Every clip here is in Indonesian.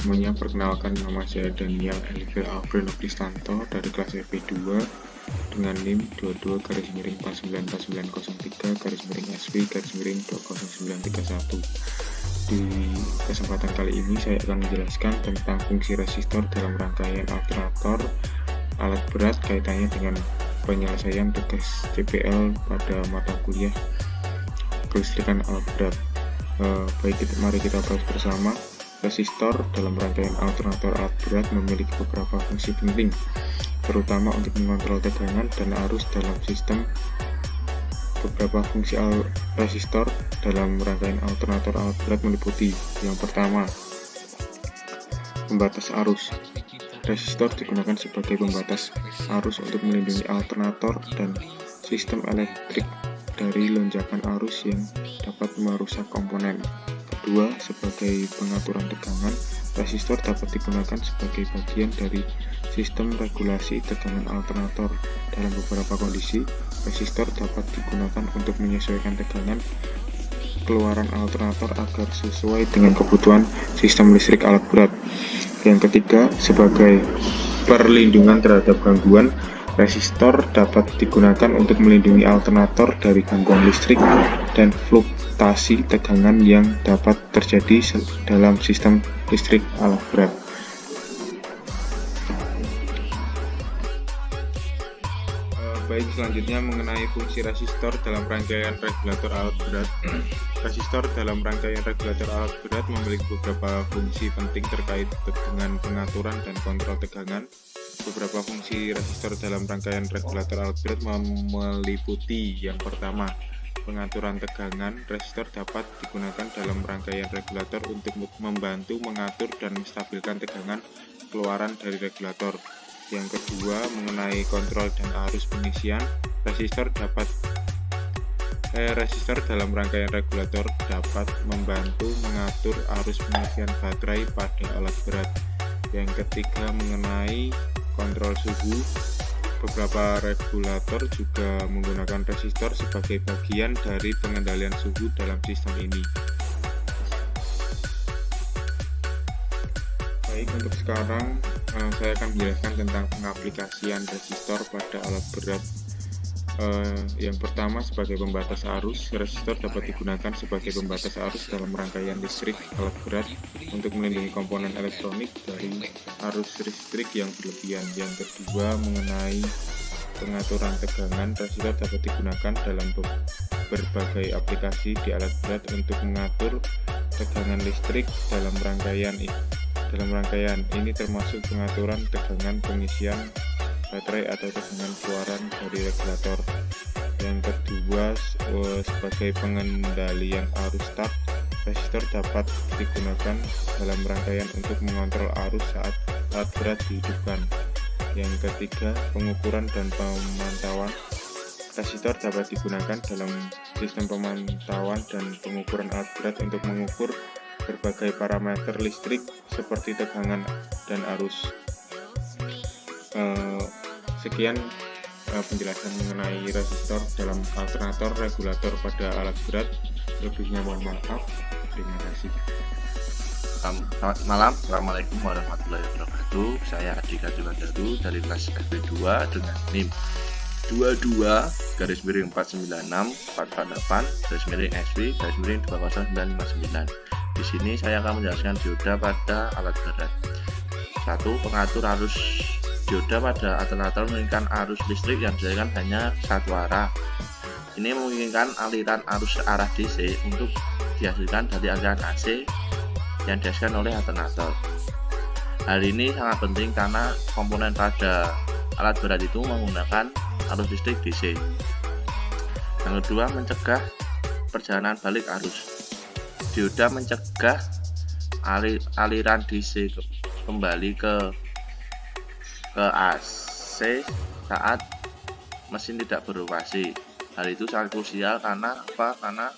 semuanya, perkenalkan nama saya Daniel Elivir Alfred Nokristanto dari kelas FP2 dengan NIM 22-494903-SV-2031. Di kesempatan kali ini saya akan menjelaskan tentang fungsi resistor dalam rangkaian alternator alat berat kaitannya dengan penyelesaian tugas CPL pada mata kuliah kelistrikan alat berat. Mari kita bahas bersama. Resistor dalam rangkaian alternator alat berat memiliki beberapa fungsi penting, terutama untuk mengontrol tegangan dan arus dalam sistem. Beberapa fungsi resistor dalam rangkaian alternator alat berat meliputi: yang pertama, pembatas arus. Resistor digunakan sebagai pembatas arus untuk melindungi alternator dan sistem elektrik dari lonjakan arus yang dapat merusak komponen. Kedua, sebagai pengaturan tegangan, resistor dapat digunakan sebagai bagian dari sistem regulasi tegangan alternator. Dalam beberapa kondisi, resistor dapat digunakan untuk menyesuaikan tegangan keluaran alternator agar sesuai dengan kebutuhan sistem listrik alat berat. Yang ketiga, sebagai perlindungan terhadap gangguan, resistor dapat digunakan untuk melindungi alternator dari gangguan listrik dan fluktuasi tegangan yang dapat terjadi dalam sistem listrik alat berat. Baik, selanjutnya mengenai fungsi resistor dalam rangkaian regulator alat berat. Resistor dalam rangkaian regulator alat berat memiliki beberapa fungsi penting terkait dengan pengaturan dan kontrol tegangan. Beberapa fungsi resistor dalam rangkaian regulator alat berat meliputi: yang pertama, pengaturan tegangan. Resistor dapat digunakan dalam rangkaian regulator untuk membantu mengatur dan menstabilkan tegangan keluaran dari regulator. Yang kedua, mengenai kontrol dan arus pengisian. Resistor dalam rangkaian regulator dapat membantu mengatur arus pengisian baterai pada alat berat. Yang ketiga, mengenai kontrol suhu. Beberapa regulator juga menggunakan resistor sebagai bagian dari pengendalian suhu dalam sistem ini. Baik, untuk sekarang saya akan menjelaskan tentang pengaplikasian resistor pada alat berat. Yang pertama, sebagai pembatas arus. Resistor dapat digunakan sebagai pembatas arus dalam rangkaian listrik alat berat untuk melindungi komponen elektronik dari arus listrik yang berlebihan. Yang kedua, mengenai pengaturan tegangan. Resistor dapat digunakan dalam berbagai aplikasi di alat berat untuk mengatur tegangan listrik dalam rangkaian ini termasuk pengaturan tegangan pengisian baterai atau tegangan keluaran dari regulator. Yang kedua, sebagai pengendalian arus start. Resistor dapat digunakan dalam rangkaian untuk mengontrol arus saat alat berat dihidupkan. Yang ketiga, pengukuran dan pemantauan. Resistor dapat digunakan dalam sistem pemantauan dan pengukuran alat berat untuk mengukur berbagai parameter listrik seperti tegangan dan arus. Sekian penjelasan mengenai resistor dalam alternator regulator pada alat berat. Lebihnya mohon maaf. Terima kasih. Selamat malam, Assalamualaikum warahmatullahi wabarakatuh. Saya Adika Juwandaru dari kelas FP2 dengan NIM 22-496-448-SV-20959. Di sini saya akan menjelaskan dioda pada alat berat. 1. Pengatur arus. Dioda pada alternator menginginkan arus listrik yang dijalankan hanya satu arah. Ini memungkinkan aliran arus arah DC untuk dihasilkan dari aliran AC yang dihasilkan oleh alternator. Hal ini sangat penting karena komponen pada alat berat itu menggunakan arus listrik DC. Yang kedua, mencegah perjalanan balik arus. Dioda mencegah aliran DC kembali ke AC saat mesin tidak beroperasi. Hal itu sangat krusial karena apa? Karena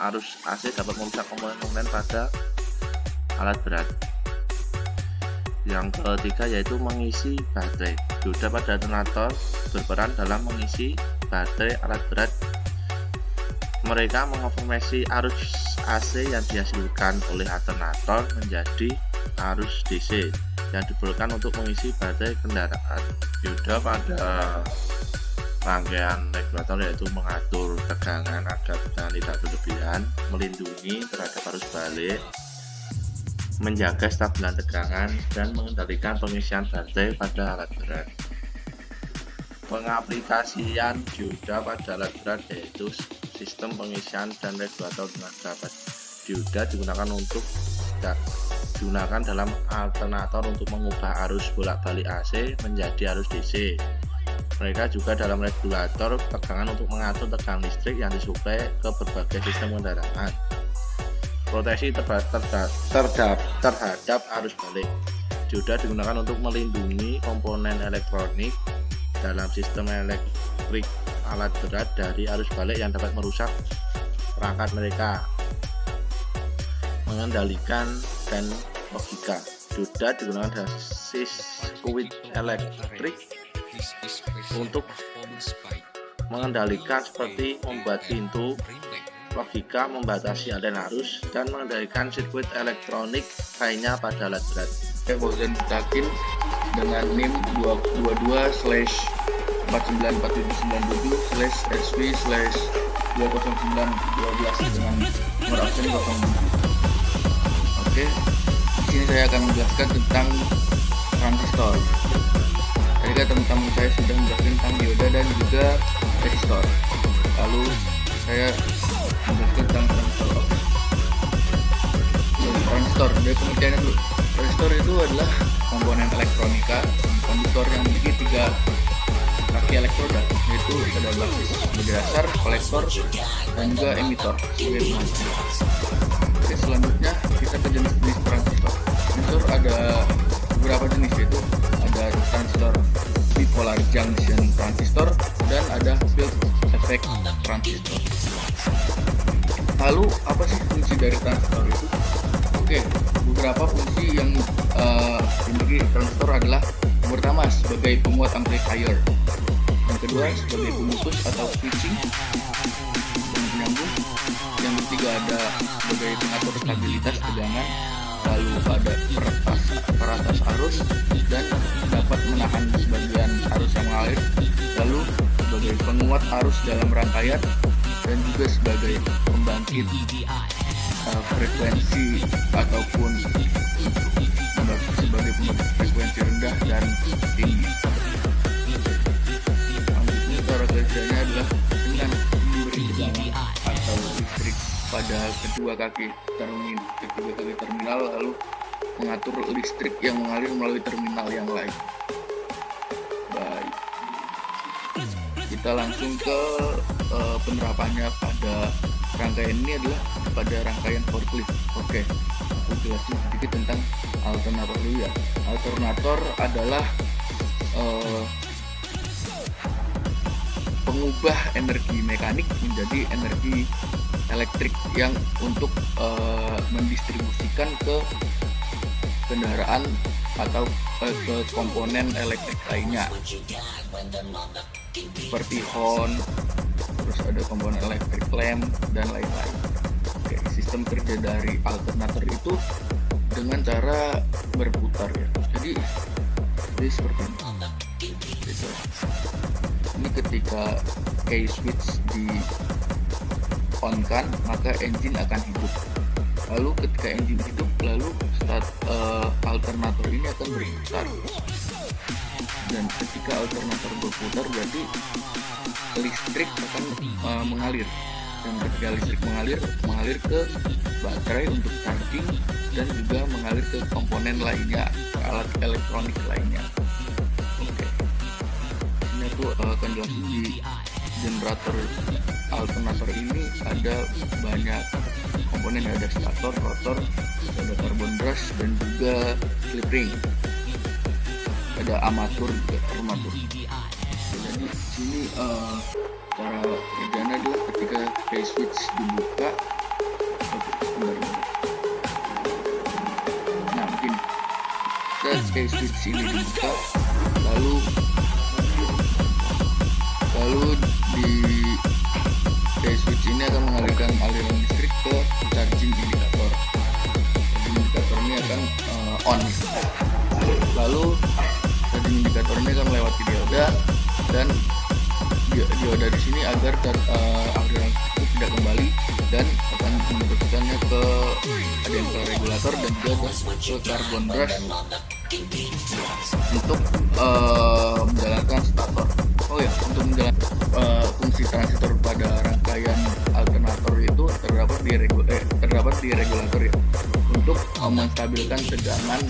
arus AC dapat merusak komponen-komponen pada alat berat. Yang ketiga yaitu mengisi baterai. Dioda pada alternator berperan dalam mengisi baterai alat berat. Mereka mengonversi arus AC yang dihasilkan oleh alternator menjadi arus DC yang diperlukan untuk mengisi baterai kendaraan. Dioda pada rangkaian regulator yaitu mengatur tegangan agar tegangan tidak berlebihan, melindungi terhadap arus balik, menjaga stabilan tegangan, dan mengendalikan pengisian baterai pada alat berat. Pengaplikasian dioda pada alat berat yaitu sistem pengisian dan regulator dengan gabah. Dioda digunakan dalam alternator untuk mengubah arus bolak-balik AC menjadi arus DC. Mereka juga dalam regulator tegangan untuk mengatur tegangan listrik yang disuplai ke berbagai sistem kendaraan. Proteksi terhadap arus balik. Dioda digunakan untuk melindungi komponen elektronik dalam sistem elektrik alat berat dari arus balik yang dapat merusak perangkat mereka. Mengendalikan dan logika. Dioda digunakan dalam sirkuit elektrik untuk mengendalikan seperti membuat pintu, logika membatasi aliran arus, dan mengendalikan sirkuit elektronik lainnya pada alat berat. Volkswagen Butakin dengan NIM 222/4797/SV/20912 dengan nomor absen 07. Oke, di sini saya akan menjelaskan tentang transistor. Tadi kan teman-teman saya sudah menjelaskan tentang dioda dan juga resistor. Lalu saya menjelaskan tentang transistor. Transistor, dari pengertiannya dulu. Transistor itu adalah komponen elektronika konduktor yang memiliki 3 kaki elektroda, yaitu ada basis sebagai dasar, kolektor, dan juga emitor sebagai pemantau. Oke, selanjutnya kita ke jenis-jenis transistor. Transistor ada beberapa jenis, yaitu ada transistor bipolar junction transistor dan ada field effect transistor. Lalu apa sih fungsi dari transistor itu? Oke, beberapa fungsi yang dimiliki transistor adalah yang pertama sebagai penguat amplifier, yang kedua sebagai pemutus atau switching penyambung, yang ketiga ada sebagai pengatur stabilitas tegangan, lalu ada peratas arus dan dapat menahan sebagian arus yang mengalir, lalu sebagai penguat arus dalam rangkaian, dan juga sebagai pembangkit frekuensi ataupun sebagai pembangkit frekuensi rendah dan tinggi. Selanjutnya cara kerjanya adalah dengan memberi tegangan atau listrik pada kedua kaki terminal, lalu mengatur listrik yang mengalir melalui terminal yang lain. Baik, kita langsung ke penerapannya pada rangkaian ini adalah pada rangkaian forklift. Oke, aku jelasin sedikit tentang alternator dulu ya. Alternator adalah pengubah energi mekanik menjadi energi elektrik yang untuk mendistribusikan ke kendaraan atau ke komponen elektrik lainnya seperti horn, terus ada komponen elektrik lamp dan lain-lain. Oke, sistem kerja dari alternator itu dengan cara berputar ya. Jadi seperti ini. Gitu. Ini ketika key switch di on kan, maka engine akan hidup. Lalu ketika engine hidup, lalu alternator ini akan berputar. Dan ketika alternator berputar, berarti listrik akan mengalir. Dan ketika listrik mengalir ke baterai untuk charging dan juga mengalir ke komponen lainnya, ke alat elektronik lainnya. Oke. Ini aku akan jelasin di generator alternator ini ada banyak komponen, ada stator, rotor, ada carbon brush dan juga slip ring. Ada armatur juga, armatur. Jadi sini cara kerjanya adalah ketika key switch dibuka. Nah, mungkin key switch ini dibuka, lalu di key switch ini akan mengalirkan aliran listrik ke charging indikator. Jadi indikator ini akan Lalu setting indikator ini akan melewati dioda, dan dioda di sini agar aliran itu tidak kembali, dan akan meneruskannya ke ADMK regulator dan juga ke carbon brush untuk menjalankan stator. Oh ya, untuk menjalankan fungsi transistor pada rangkaian alternator itu terdapat di regulator ya, untuk menstabilkan tegangan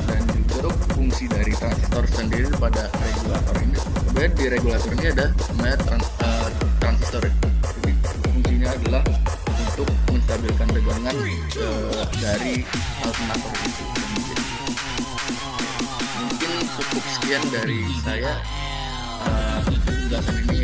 dan juga fungsi dari transistor sendiri pada regulator ini. Kemudian di regulator ini ada namanya transistor ya. Jadi fungsinya adalah untuk menstabilkan tegangan dari alternator itu. Mungkin cukup sekian dari saya penjelasan ini.